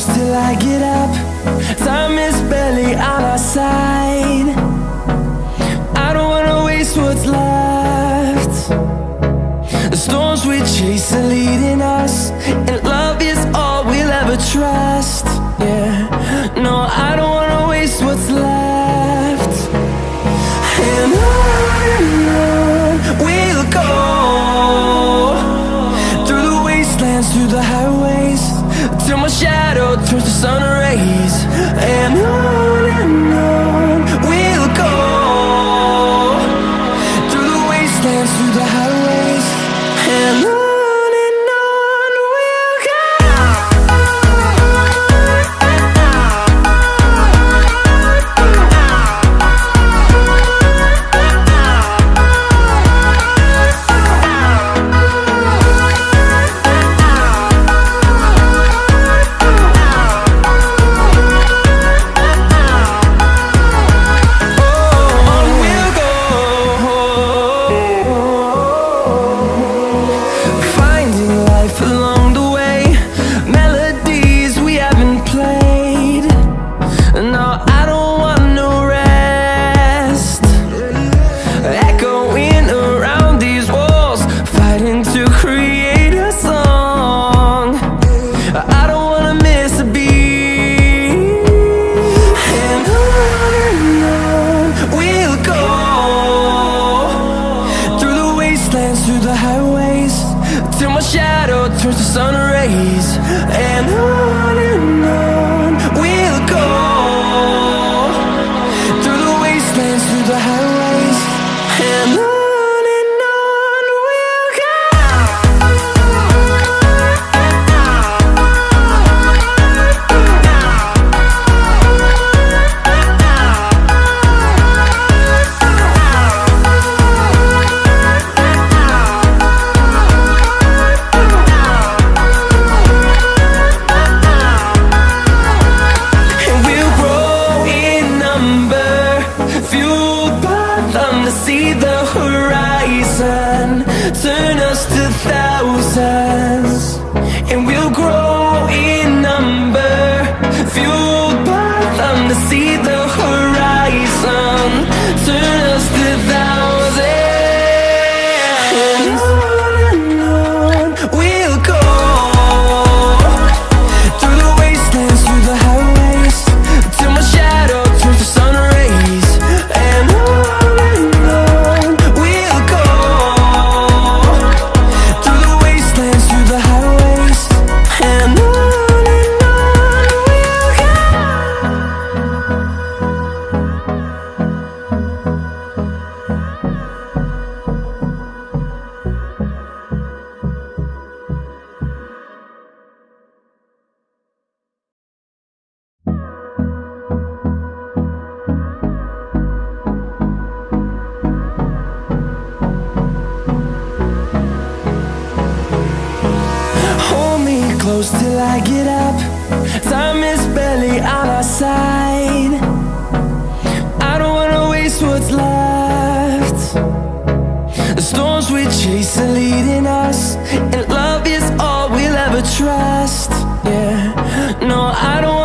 close till I get up. Time is barely on our side. I don't wanna waste what's left. The storms we chase are leading us, and love is all we'll ever trust. Yeah, no, I don't wanna waste what's left. And on we'll go, through the wastelands, through the highways, till my shadow turns to sun rays. And on we'll go, through the wastelands, through the highways, and on. Through the highways, till my shadow turns to sun rays. And on we'll go, through the wastelands, through the highways, and on. See the horizon turn us to thousands, and we'll grow in number, fueled by them. To see the horizon turn us to thousands, and on we'll go, through the wastelands, through the highways, till my shadow turns to sun rays. And close till I get up. Time is barely on our side. I don't wanna waste what's left. The storms we chase are leading us, and love is all we'll ever trust. Yeah, no, I don't